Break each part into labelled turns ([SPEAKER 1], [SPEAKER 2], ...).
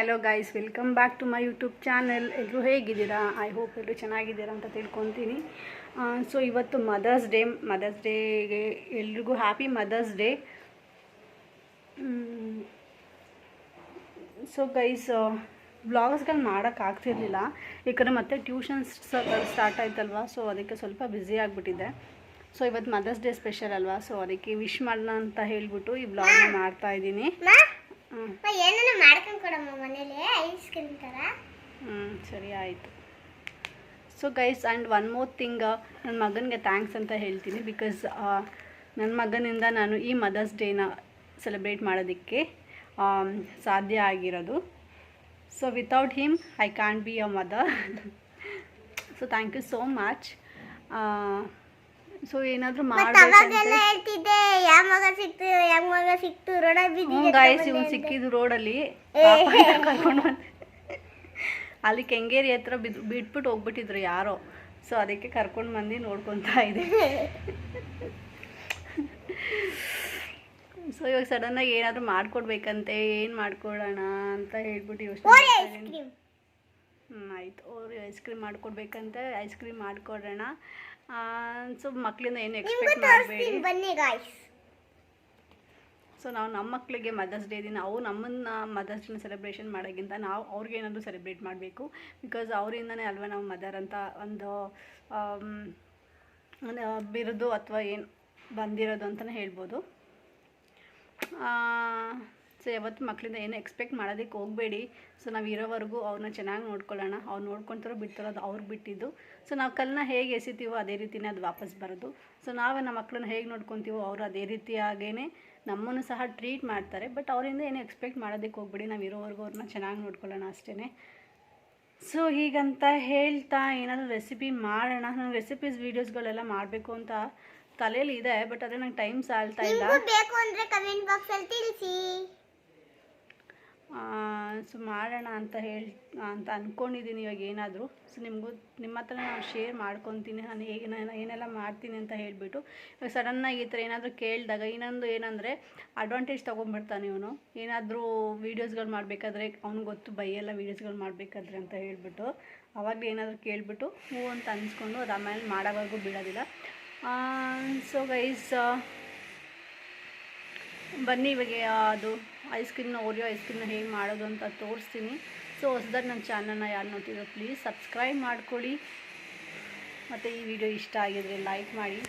[SPEAKER 1] Hello guys, welcome back to my YouTube channel. ಎಲ್ಲರೂ ಹೇಗಿದ್ದೀರಾ? I hope ಎಲ್ಲರೂ ಚೆನ್ನಾಗಿದ್ದೀರಾ ಅಂತ ತಿಳ್ಕೊತೀನಿ. ಸೊ ಇವತ್ತು ಮದರ್ಸ್ ಡೇಗೆ ಎಲ್ರಿಗೂ happy mother's day. So guys, ವ್ಲಾಗ್ಸ್ಗಳು ಮಾಡೋಕ್ಕಾಗ್ತಿರ್ಲಿಲ್ಲ, ಯಾಕಂದರೆ ಮತ್ತೆ ಟ್ಯೂಷನ್ಸ್ ಸ್ಟಾರ್ಟ್ ಆಯ್ತಲ್ವ. ಸೊ ಅದಕ್ಕೆ ಸ್ವಲ್ಪ ಬ್ಯುಸಿ ಆಗಿಬಿಟ್ಟಿದೆ. ಸೊ ಇವತ್ತು ಮದರ್ಸ್ ಡೇ ಸ್ಪೆಷಲ್ ಅಲ್ವಾ, ಸೊ ಅದಕ್ಕೆ ವಿಶ್ ಮಾಡೋಣ ಅಂತ ಹೇಳಿಬಿಟ್ಟು ಈ ವ್ಲಾಗ್ನ ಮಾಡ್ತಾಯಿದ್ದೀನಿ. ಸರಿ ಆಯಿತು. So guys, and one more thing, ನನ್ನ ಮಗನಿಗೆ ಥ್ಯಾಂಕ್ಸ್ ಅಂತ ಹೇಳ್ತೀನಿ. ಬಿಕಾಸ್ ನನ್ನ ಮಗನಿಂದ ನಾನು ಈ ಮದರ್ಸ್ ಡೇನ ಸೆಲೆಬ್ರೇಟ್ ಮಾಡೋದಕ್ಕೆ ಸಾಧ್ಯ ಆಗಿರೋದು. So without him I can be a mother. So thank you so much. So ಏನಾದರೂ ಗೈಸ್, ಇವ್ನು ಸಿಕ್ಕಿದ್ದು ರೋಡಲ್ಲಿ ಕರ್ಕೊಂಡು ಬಂದು ಅಲ್ಲಿ ಕೆಂಗೇರಿ ಹತ್ರ ಬಿಟ್ಬಿಟ್ಟು ಹೋಗ್ಬಿಟ್ಟಿದ್ರು ಯಾರೋ. ಸೊ ಅದಕ್ಕೆ ಕರ್ಕೊಂಡು ಬಂದು ನೋಡ್ಕೊತಾ ಇದೆ. ಸೊ ಇವಾಗ ಸಡನ್ನಾಗಿ ಏನಾದರೂ ಮಾಡ್ಕೊಡ್ಬೇಕಂತೆ, ಏನು ಮಾಡ್ಕೊಡೋಣ ಅಂತ ಹೇಳ್ಬಿಟ್ಟು ಯೋಚನೆ. ಆಯಿತು, ಅವ್ರು ಐಸ್ ಕ್ರೀಮ್ ಮಾಡ್ಕೊಡ್ಬೇಕಂತೆ, ಐಸ್ ಕ್ರೀಮ್ ಮಾಡಿಕೊಡೋಣ. ಸೊ ಮಕ್ಕಳಿಂದ ಏನು ಎಕ್ಸ್ಪೆಕ್ಟ್ ಮಾಡಬೇಡಿ. ಸೊ ನಾವು ನಮ್ಮ ಮಕ್ಕಳಿಗೆ ಮದರ್ಸ್ ಡೇ ದಿನ ಅವ್ರು ನಮ್ಮನ್ನು ಮದರ್ಸ್ ಡೇನ ಸೆಲೆಬ್ರೇಷನ್ ಮಾಡೋಕ್ಕಿಂತ ನಾವು ಅವ್ರಿಗೇನಾದರೂ ಸೆಲೆಬ್ರೇಟ್ ಮಾಡಬೇಕು. ಬಿಕಾಸ್ ಅವರಿಂದನೇ ಅಲ್ವಾ ನಾವು ಮದರ್ ಅಂತ ಒಂದು ಬಿರೋದು ಅಥವಾ ಏನು ಬಂದಿರೋದು ಅಂತಲೇ ಹೇಳ್ಬೋದು. ಸೊ ಯಾವತ್ತು ಮಕ್ಕಳಿಂದ ಏನು ಎಕ್ಸ್ಪೆಕ್ಟ್ ಮಾಡೋದಕ್ಕೆ ಹೋಗಬೇಡಿ. ಸೊ ನಾವು ಇರೋವರೆಗೂ ಅವ್ರನ್ನ ಚೆನ್ನಾಗಿ ನೋಡ್ಕೊಳ್ಳೋಣ. ಅವ್ರು ನೋಡ್ಕೊತಾರೋ ಬಿಡ್ತಾರೋ ಅದು ಅವ್ರಿಗೆ ಬಿಟ್ಟಿದ್ದು. ಸೊ ನಾವು ಕಲ್ಲನ್ನ ಹೇಗೆ ಎಸಿತೀವೋ ಅದೇ ರೀತಿಯೇ ಅದು ವಾಪಸ್ ಬರೋದು. ಸೊ ನಾವೇ ನಮ್ಮ ಮಕ್ಕಳನ್ನ ಹೇಗೆ ನೋಡ್ಕೊತೀವೋ ಅವರು ಅದೇ ರೀತಿಯಾಗೇ ನಮ್ಮನ್ನು ಸಹ ಟ್ರೀಟ್ ಮಾಡ್ತಾರೆ. ಬಟ್ ಅವರಿಂದ ಏನು ಎಕ್ಸ್ಪೆಕ್ಟ್ ಮಾಡೋದಕ್ಕೆ ಹೋಗ್ಬೇಡಿ. ನಾವು ಇರೋವರೆಗೂ ಅವ್ರನ್ನ ಚೆನ್ನಾಗಿ ನೋಡ್ಕೊಳ್ಳೋಣ ಅಷ್ಟೇ. ಸೊ ಹೀಗಂತ ಹೇಳ್ತಾ ಏನಾದರೂ ರೆಸಿಪಿ ಮಾಡೋಣ. ನಾನು ರೆಸಿಪೀಸ್ ವೀಡಿಯೋಸ್ಗಳೆಲ್ಲ ಮಾಡಬೇಕು ಅಂತ ತಲೆಯಲ್ಲಿ ಇದೆ, ಬಟ್ ಅದೇ ನಂಗೆ ಟೈಮ್ ಸಾಲ್ತಾ ಇಲ್ಲ. ಸೊ ಮಾಡೋಣ ಅಂತ ಅಂದ್ಕೊಂಡಿದ್ದೀನಿ ಇವಾಗ ಏನಾದರೂ. ಸೊ ನಿಮ್ಮ ಹತ್ರ ನಾನು ಶೇರ್ ಮಾಡ್ಕೊತೀನಿ ನಾನು ಏನೆಲ್ಲ ಮಾಡ್ತೀನಿ ಅಂತ ಹೇಳಿಬಿಟ್ಟು. ಇವಾಗ ಸಡನ್ನಾಗಿ ಈ ಥರ ಏನಾದರೂ ಕೇಳಿದಾಗ ಇನ್ನೊಂದು ಏನಂದರೆ ಅಡ್ವಾಂಟೇಜ್ ತೊಗೊಂಡ್ಬಿಡ್ತಾನೆ ಇವನು. ಏನಾದರೂ ವೀಡಿಯೋಸ್ಗಳು ಮಾಡಬೇಕಾದ್ರೆ ಅವ್ನಿಗೆ ಗೊತ್ತು ಬೈಯೆಲ್ಲ ವೀಡಿಯೋಸ್ಗಳು ಮಾಡಬೇಕಾದ್ರೆ ಅಂತ ಹೇಳಿಬಿಟ್ಟು ಅವಾಗಲೇ ಏನಾದರೂ ಕೇಳಿಬಿಟ್ಟು ಹ್ಞೂ ಅಂತ ಅನಿಸ್ಕೊಂಡು ಅದು ಆಮೇಲೆ ಮಾಡೋವರೆಗೂ ಬಿಡೋದಿಲ್ಲ. ಸೊ ಗೈಸ್, ಬನ್ನಿ ಇವಾಗ ಅದು ಓರಿಯೋ ಐಸ್ ಕ್ರೀಮ್ನ ಹೇಗೆ ಮಾಡೋದು ಅಂತ ತೋರಿಸ್ತೀನಿ. ಸೊ ಹೊಸದಾಗಿ ನನ್ನ ಚಾನಲ್ನ ಯಾರು ನೋಡ್ತಿದ್ರು ಪ್ಲೀಸ್ ಸಬ್ಸ್ಕ್ರೈಬ್ ಮಾಡ್ಕೊಳ್ಳಿ. ಮತ್ತು ಈ ವಿಡಿಯೋ ಇಷ್ಟ ಆಗಿದರೆ ಲೈಕ್ ಮಾಡಿ,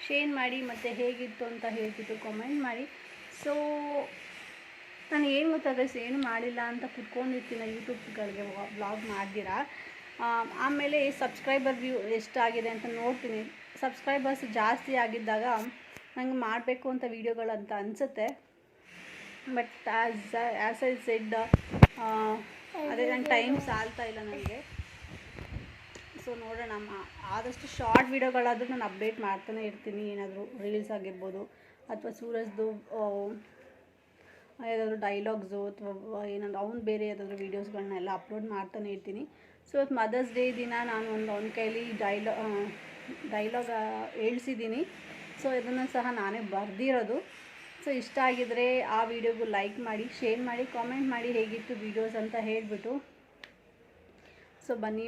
[SPEAKER 1] ಶೇರ್ ಮಾಡಿ, ಮತ್ತು ಹೇಗಿತ್ತು ಅಂತ ಹೇಳ್ಬಿಟ್ಟು ಕಾಮೆಂಟ್ ಮಾಡಿ. ಸೊ ನಾನು ಏನು ಗೊತ್ತಾಗ ಏನು ಮಾಡಿಲ್ಲ ಅಂತ ಕುತ್ಕೊಂಡಿರ್ತೀನಿ ಯೂಟ್ಯೂಬ್ಗಳಿಗೆ ವ್ಲಾಗ್ ಮಾಡ್ದಿರಾ. ಆಮೇಲೆ ಸಬ್ಸ್ಕ್ರೈಬರ್ ವ್ಯೂ ಎಷ್ಟಾಗಿದೆ ಅಂತ ನೋಡ್ತೀನಿ. ಸಬ್ಸ್ಕ್ರೈಬರ್ಸ್ ಜಾಸ್ತಿ ಆಗಿದ್ದಾಗ ನಂಗೆ ಮಾಡಬೇಕು ಅಂತ ವೀಡಿಯೋಗಳಂತ ಅನಿಸುತ್ತೆ. ಬಟ್ ಆ್ಯಸ್ ಐ ಸೆಡ್, ಅದೇ ನಂಗೆ ಟೈಮ್ ಸಾಲ್ತಾ ಇಲ್ಲ ನನಗೆ. ಸೊ ನೋಡೋಣ, ಆದಷ್ಟು ಶಾರ್ಟ್ ವೀಡಿಯೋಗಳಾದರೂ ನಾನು ಅಪ್ಡೇಟ್ ಮಾಡ್ತಾನೆ ಇರ್ತೀನಿ. ಏನಾದರೂ ರೀಲ್ಸ್ ಆಗಿರ್ಬೋದು ಅಥವಾ ಸೂರಜ್ದು ಯಾವುದಾದ್ರೂ ಡೈಲಾಗ್ಸು ಅಥವಾ ಏನಾದರೂ ಅವ್ನು ಬೇರೆ ಯಾವುದಾದ್ರೂ ವೀಡಿಯೋಸ್ಗಳನ್ನೆಲ್ಲ ಅಪ್ಲೋಡ್ ಮಾಡ್ತಾನೆ ಇರ್ತೀನಿ. ಸೊ ಇವತ್ತು ಮದರ್ಸ್ ಡೇ ದಿನ ನಾನು ಒಂದು ಕೈಲಿ ಡೈಲಾಗ್ ಹೇಳ್ಸಿದ್ದೀನಿ. ಸೊ ಇದನ್ನು ಸಹ ನಾನೇ ಬರೆದಿರೋದು. ಸೊ ಇಷ್ಟ ಆಗಿದರೆ ಆ ವಿಡಿಯೋಗೂ ಲೈಕ್ ಮಾಡಿ, ಶೇರ್ ಮಾಡಿ, ಕಾಮೆಂಟ್ ಮಾಡಿ ಹೇಗಿತ್ತು ವೀಡಿಯೋಸ್ ಅಂತ ಹೇಳಿಬಿಟ್ಟು. ಸೊ ಬನ್ನಿ,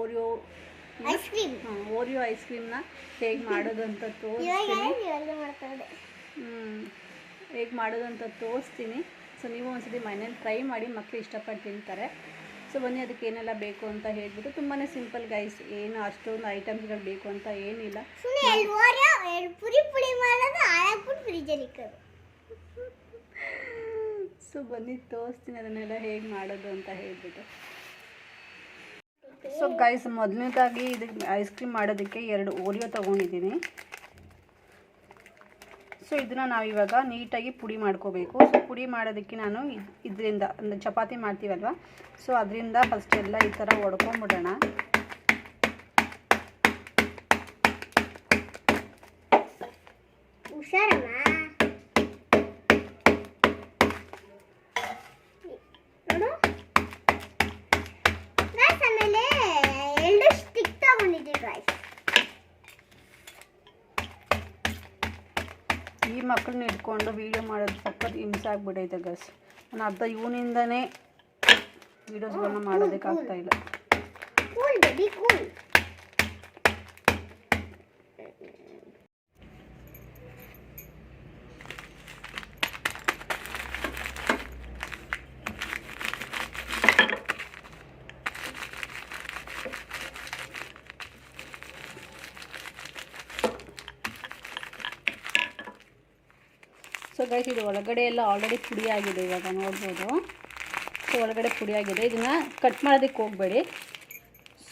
[SPEAKER 1] ಓರಿಯೋ ಐಸ್ ಕ್ರೀಮ್ನ ಹೇಗೆ ಮಾಡೋದು ಅಂತ ತೋರಿಸ್ತೀನಿ. ಹೇಗೆ ಮಾಡೋದು ಅಂತ ತೋರಿಸ್ತೀನಿ. ಸೊ ನೀವು ಒಂದ್ಸತಿ ಮನೇಲಿ ಟ್ರೈ ಮಾಡಿ, ಮಕ್ಕಳು ಇಷ್ಟಪಟ್ಟು ತಿಂತಾರೆ. ಸೊ ಬನ್ನಿ, ಅದಕ್ಕೆ ಏನೆಲ್ಲ ಬೇಕು ಅಂತ ಹೇಳ್ಬಿಟ್ಟು. ತುಂಬಾ ಸಿಂಪಲ್ ಗೈಸ್, ಏನು ಅಷ್ಟೊಂದು ಐಟಮ್ಸ್ಗಳು ಬೇಕು ಅಂತ ಏನಿಲ್ಲ. ಸೊ ಬನ್ನಿ ತೋರಿಸ್ತೀನಿ ಅದನ್ನೆಲ್ಲ ಹೇಗೆ ಮಾಡೋದು ಅಂತ ಹೇಳ್ಬಿಟ್ಟು. ಸೊ ಗೈಸ್, ಮೊದಲನೇದಾಗಿ ಇದಕ್ಕೆ ಐಸ್ ಕ್ರೀಮ್ ಮಾಡೋದಕ್ಕೆ 2 ಓರಿಯೋ ತೊಗೊಂಡಿದ್ದೀನಿ. ಸೊ ಇದನ್ನು ನಾವಿವಾಗ ನೀಟಾಗಿ ಪುಡಿ ಮಾಡ್ಕೋಬೇಕು. ಸೊ ಪುಡಿ ಮಾಡೋದಕ್ಕೆ ನಾನು ಇದರಿಂದ ಒಂದು ಚಪಾತಿ ಮಾಡ್ತೀವಲ್ವ, ಸೊ ಅದರಿಂದ ಫಸ್ಟ್ ಎಲ್ಲ ಈ ಥರ ಹೊಡ್ಕೊಂಬಿಡೋಣ. ಈ ಮಕ್ಕಳನ್ನ ಇಟ್ಕೊಂಡು ವೀಡಿಯೋ ಮಾಡೋದು ಸಖತ್ ಹಿಂಸೆ ಆಗ್ಬಿಟ್ಟೈತೆ ಗಸ್. ನಾನು ಅರ್ಧ ಇವನಿಂದನೇ ವೀಡಿಯೋಸ್ಗಳನ್ನ ಮಾಡೋದಕ್ಕಾಗ್ತಾಯಿಲ್ಲ. ಸೊ ಗೈಸ್, ಇದು ಒಳಗಡೆ ಎಲ್ಲ ಆಲ್ರೆಡಿ ಪುಡಿ ಆಗಿದೆ, ಇವಾಗ ನೋಡ್ಬೋದು. ಸೊ ಒಳಗಡೆ ಪುಡಿ ಆಗಿದೆ, ಇದನ್ನು ಕಟ್ ಮಾಡೋದಕ್ಕೆ ಹೋಗಬೇಡಿ.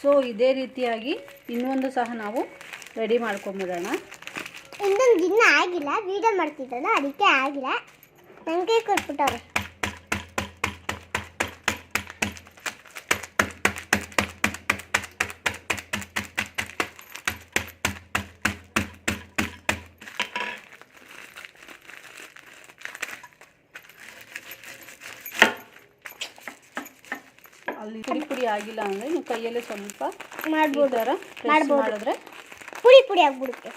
[SPEAKER 1] ಸೊ ಇದೇ ರೀತಿಯಾಗಿ ಇನ್ನೊಂದು ಸಹ ನಾವು ರೆಡಿ ಮಾಡ್ಕೊಂಬಿಡೋಣ.
[SPEAKER 2] ಇನ್ನೊಂದು ದಿನ ಆಗಿಲ್ಲ, ವೀಡಿಯೋ ಮಾಡ್ತಿದ್ದಲ್ಲ ಅದಕ್ಕೆ ಆಗಿಲ್ಲ, ನನಗೆ ಕೊಟ್ಬಿಟ್ಟವ್ರೆ.
[SPEAKER 1] ಅಲ್ಲಿ ಪುಡಿ ಆಗಿಲ್ಲ ಅಂದರೆ ನೀವು ಕೈಯಲ್ಲೇ ಸ್ವಲ್ಪ
[SPEAKER 2] ಮಾಡ್ಬೋದು,
[SPEAKER 1] ಮಾಡಿದ್ರೆ
[SPEAKER 2] ಪುಡಿ ಆಗಿಬಿಡುತ್ತೆ.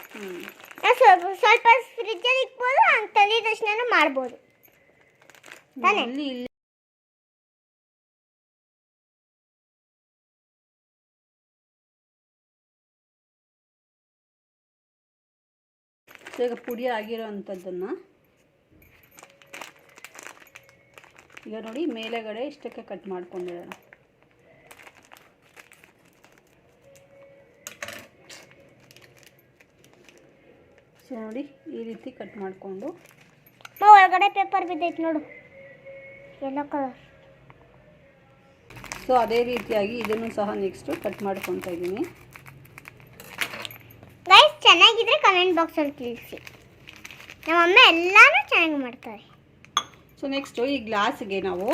[SPEAKER 2] ಸ್ವಲ್ಪ ಫ್ರಿಜ್ಜಲ್ಲಿ ಇಟ್ಬೋದು, ಹಂಗೆ ತಂದಿದ ತಕ್ಷಣ ಮಾಡ್ಬೋದು ತಾನೇ.
[SPEAKER 1] ಈಗ ಪುಡಿ ಆಗಿರೋ ಅಂಥದ್ದನ್ನು ಈಗ ನೋಡಿ ಮೇಲೆಗಡೆ ಇಷ್ಟಕ್ಕೆ ಕಟ್ ಮಾಡ್ಕೊಂಡಿರೋಣ. ಸೊ ನೋಡಿ ಈ ರೀತಿ ಕಟ್ ಮಾಡಿಕೊಂಡು
[SPEAKER 2] ಒಳಗಡೆ ಪೇಪರ್ ಬಿದ್ದೈತೆ ನೋಡು, ಯೆಲ್ಲೋ ಕಲರ್.
[SPEAKER 1] ಸೊ ಅದೇ ರೀತಿಯಾಗಿ ಇದನ್ನು ಸಹ ನೆಕ್ಸ್ಟು ಕಟ್ ಮಾಡ್ಕೊತಾ ಇದ್ದೀನಿ.
[SPEAKER 2] ಗೈಸ್, ಚೆನ್ನಾಗಿದ್ರೆ ಕಮೆಂಟ್ ಬಾಕ್ಸಲ್ಲಿ ತಿಳಿಸಿ. ನಮ್ಮಮ್ಮ ಎಲ್ಲಾನು ಚೆನ್ನಾಗಿ ಮಾಡ್ತಾರೆ.
[SPEAKER 1] ಸೊ ನೆಕ್ಸ್ಟು ಈ ಗ್ಲಾಸ್ಗೆ ನಾವು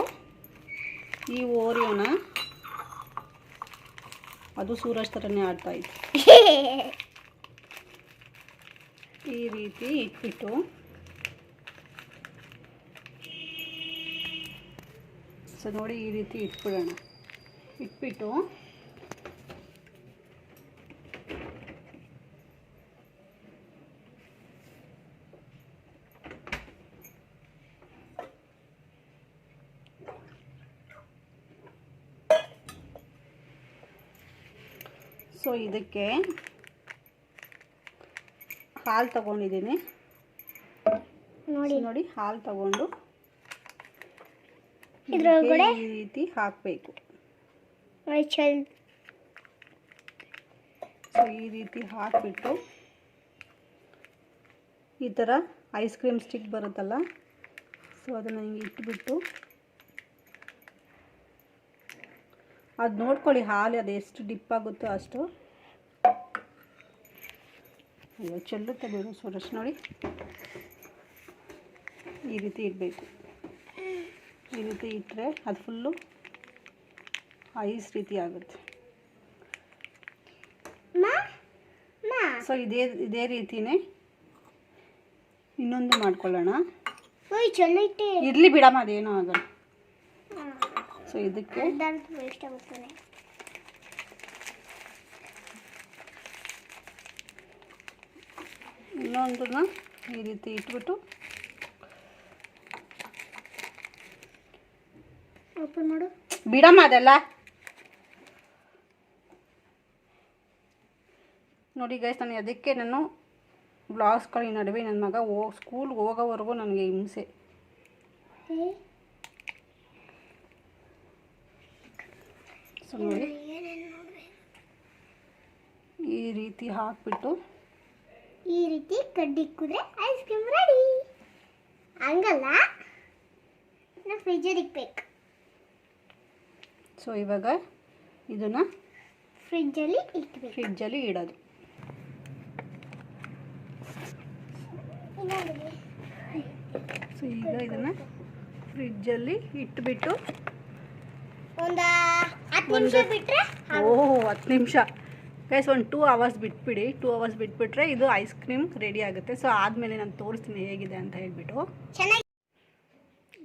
[SPEAKER 1] ಈ ಓರಿಯೋನ, ಅದು ಸೂರಜ್ ಥರನೇ ಆಡ್ತಾಯಿತ್ತು, ಈ ರೀತಿ ಇಟ್ಬಿಟ್ಟು ಸೊ ನೋಡಿ ಈ ರೀತಿ ಇಟ್ಬಿಡೋಣ. ಇಟ್ಬಿಟ್ಟು ಸೊ ಇದಕ್ಕೆ ಹಾಲು ತಗೊಂಡಿದ್ದೀನಿ ನೋಡಿ. ಹಾಲು ತಗೊಂಡು
[SPEAKER 2] ಇದ್ರೊಳಗಡೆ
[SPEAKER 1] ಈ ರೀತಿ ಹಾಕಬೇಕು. ಸೊ ಈ ರೀತಿ ಹಾಕಿಬಿಟ್ಟು ಈ ಥರ ಐಸ್ ಕ್ರೀಮ್ ಸ್ಟಿಕ್ ಬರುತ್ತಲ್ಲ, ಸೊ ಅದನ್ನು ಹಿಂಗೆ ಇಟ್ಬಿಟ್ಟು ಅದು ನೋಡ್ಕೊಳ್ಳಿ ಹಾಲು ಅದು ಎಷ್ಟು ಡಿಪ್ ಆಗುತ್ತೋ ಅಷ್ಟು. ಅಯ್ಯೋ ಚೆಲ್ಲುತ್ತೆ ಬಿಡು ಸುರೇಶ್. ನೋಡಿ ಈ ರೀತಿ ಇಡಬೇಕು. ಈ ರೀತಿ ಇಟ್ಟರೆ ಅದು ಫುಲ್ಲು ಐಸ್ ರೀತಿ ಆಗುತ್ತೆ. ಸೊ ಇದೇ ರೀತಿನೇ ಇನ್ನೊಂದು ಮಾಡ್ಕೊಳ್ಳೋಣ. ಇರಲಿ ಬಿಡಮ್ಮ, ಅದೇನೋ ಆಗಲ್ಲ. ಸೊ ಇದಕ್ಕೆ ಇನ್ನೊಂದನ್ನ ಈ ರೀತಿ ಇಟ್ಬಿಟ್ಟು
[SPEAKER 2] ಓಪನ್ ಮಾಡು.
[SPEAKER 1] ಬಿಡಮ್ಮ ಅದೆಲ್ಲ. ನೋಡಿ ಗೈಸ್, ನಾನು ಬ್ಲಾಗ್ಸ್ಗಳ ನಡುವೆ ನನ್ನ ಮಗ ಸ್ಕೂಲ್ಗೆ ಹೋಗೋವರೆಗೂ ನನಗೆ ಹಿಂಸೆ. ಸೊ ನೋಡಿ ಈ ರೀತಿ ಹಾಕ್ಬಿಟ್ಟು
[SPEAKER 2] ಈ ರೀತಿ ಕಡ್ಡಿ ಕುದ್ರೆ ಐಸ್ ಕ್ರೀಮ್ ರೆಡಿ. ಹಂಗಲ್ಲ, ನಾವು ಫ್ರಿಜ್ಜಲ್ಲಿ ಇಕ್ಬೇಕು.
[SPEAKER 1] ಸೊ ಇವಾಗ ಇದನ್ನು ಫ್ರಿಜ್ಜಲ್ಲಿ ಇಡೋದು. ಸೊ ಈಗ ಇದನ್ನು ಫ್ರಿಜ್ಜಲ್ಲಿ ಇಟ್ಬಿಟ್ಟು
[SPEAKER 2] ಒಂದು 10 ನಿಮಿಷ ಬಿಟ್ಟರೆ,
[SPEAKER 1] 10 ನಿಮಿಷ ಗೈಸ್, ಒಂದು 2 ಅವರ್ಸ್ ಬಿಟ್ಬಿಡಿ. 2 ಅವರ್ಸ್ ಬಿಟ್ಬಿಟ್ರೆ ಇದು ಐಸ್ ಕ್ರೀಮ್ ರೆಡಿ ಆಗುತ್ತೆ. ಸೊ ಆದಮೇಲೆ ನಾನು ತೋರಿಸ್ತೀನಿ ಹೇಗಿದೆ ಅಂತ ಹೇಳ್ಬಿಟ್ಟು.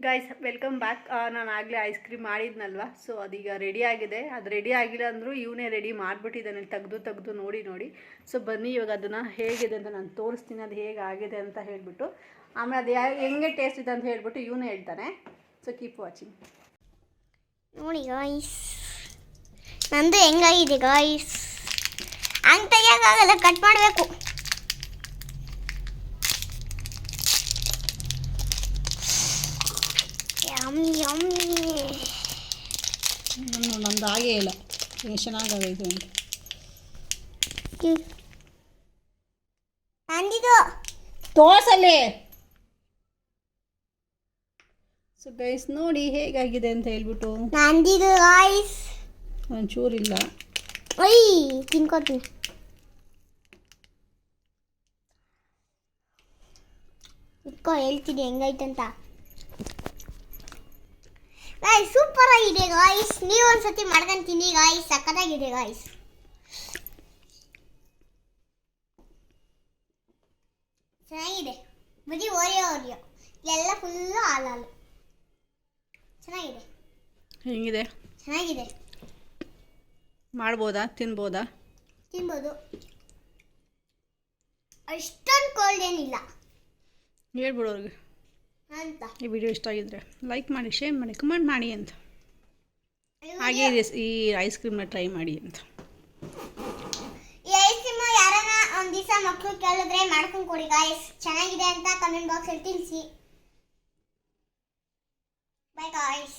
[SPEAKER 1] Guys, welcome back. ನಾನು ಆಗಲೇ ಐಸ್ ಕ್ರೀಮ್ ಮಾಡಿದ್ನಲ್ವ, ಸೊ ಅದೀಗ ರೆಡಿ ಆಗಿದೆ. ಅದು ರೆಡಿ ಆಗಿಲ್ಲ ಅಂದರೂ ಇವನೇ ರೆಡಿ ಮಾಡಿಬಿಟ್ಟಿದ್ದಾನೆ, ತೆಗೆದು ನೋಡಿ. ಸೊ ಬನ್ನಿ ಇವಾಗ ಅದನ್ನು ಹೇಗಿದೆ ಅಂತ ನಾನು ತೋರಿಸ್ತೀನಿ, ಅದು ಹೇಗೆ ಆಗಿದೆ ಅಂತ ಹೇಳಿಬಿಟ್ಟು. ಆಮೇಲೆ ಅದು ಹೆಂಗೆ ಟೇಸ್ಟ್ ಇದೆ ಅಂತ ಹೇಳ್ಬಿಟ್ಟು ಇವನೇ ಹೇಳ್ತಾನೆ. So so keep watching.
[SPEAKER 2] ನೋಡಿ ಗಾಯ್ಸ್, ನಂದು ಹೆಂಗಾಗಿದೆ ಗಾಯ್ಸ್. ಹಂಗೆ ತೆಗಿಯೋಕ್ಕಾಗಲ್ಲ, ಕಟ್ ಮಾಡಬೇಕು. Yummy yummy.
[SPEAKER 1] ನಮ್ದು ಹಾಗೇ ಇಲ್ಲ, ಚೆನ್ನಾಗಾಗೈತೆ ಅಂತ.
[SPEAKER 2] ನಂದಿದು
[SPEAKER 1] ತೋರ್ಸಲ್ಲಿ. ಸೊ ಗೈಸ್ ನೋಡಿ ಹೇಗಾಗಿದೆ ಅಂತ ಹೇಳ್ಬಿಟ್ಟು.
[SPEAKER 2] ನಂದಿದು ಗಾಯ್ಸ್.
[SPEAKER 1] ಒಂಚೂರಿಲ್ಲ.
[SPEAKER 2] ಒಯ್ ತಿನ್ಕೋತೀನಿ. ಇಟ್ಕೋ, ಹೇಳ್ತೀನಿ ಹೆಂಗೈತಂತ. ಗಾಯ್ಸ್ ಸೂಪರ್ ಆಗಿದೆ ಗಾಯ್ಸ್. ನೀವು ಒಂದ್ಸತಿ ಮಾಡ್ಕೊಂತೀನಿ ಗಾಯ್ಸ್, ಸಕ್ಕತ್ತಾಗಿದೆ ಗಾಯ್ಸ್. ಚೆನ್ನಾಗಿದೆ. ಬರೀ ಓರಿಯೋ ಎಲ್ಲ ಫುಲ್ಲು ಹಾಲು. ಚೆನ್ನಾಗಿದೆ.
[SPEAKER 1] ಹೆಂಗಿದೆ?
[SPEAKER 2] ಚೆನ್ನಾಗಿದೆ.
[SPEAKER 1] ಮಾಡ್ಬೋದಾ? ತಿನ್ಬೋದಾ?
[SPEAKER 2] ತಿನ್ಬೋದು. ಅಷ್ಟೊಂದು ಕೋಲ್ಡ್ ಏನಿಲ್ಲ.
[SPEAKER 1] ಹೇಳ್ಬಿಡು ಅವ್ರಿಗೆ
[SPEAKER 2] ಅಂತ.
[SPEAKER 1] ಈ ವಿಡಿಯೋ ಇಷ್ಟ ಆಗಿದ್ರೆ ಲೈಕ್ ಮಾಡಿ, ಶೇರ್ ಮಾಡಿ, ಕಮೆಂಟ್ ಮಾಡಿ ಅಂತ. ಹಾಗೆ ಈ ಐಸ್ ಕ್ರೀಮ್ನ ಟ್ರೈ ಮಾಡಿ ಅಂತ.
[SPEAKER 2] ಈ ಐಸ್ ಕ್ರೀಮ್ ಯಾರನ್ನ ಒಂದು ದಿವಸ ಮಕ್ಕಳು ಕೇಳಿದ್ರೆ ಮಾಡ್ಕೊಂಡು ಕೊಡಿ ಗಾಯ್ಸ್. ಚೆನ್ನಾಗಿದೆ ಅಂತ ಕಮೆಂಟ್ ಬಾಕ್ಸಲ್ಲಿ ತಿಳಿಸಿ. By guys.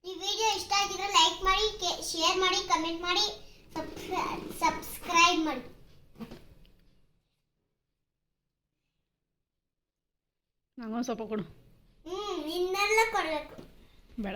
[SPEAKER 2] ಈ ವಿಡಿಯೋ ಇಷ್ಟ ಆಗಿದ್ರೆ ಲೈಕ್ ಮಾಡಿ, ಶೇರ್ ಮಾಡಿ, ಕಮೆಂಟ್ ಮಾಡಿ, ಸಬ್ಸ್ಕ್ರೈಬ್ ಮಾಡಿ.
[SPEAKER 1] ನಂಗೊಂದು ಸ್ವಲ್ಪ ಕೊಡು.
[SPEAKER 2] ಇನ್ನೆಲ್ಲ ಕೊಡಬೇಕು.
[SPEAKER 1] ಬೇಡ.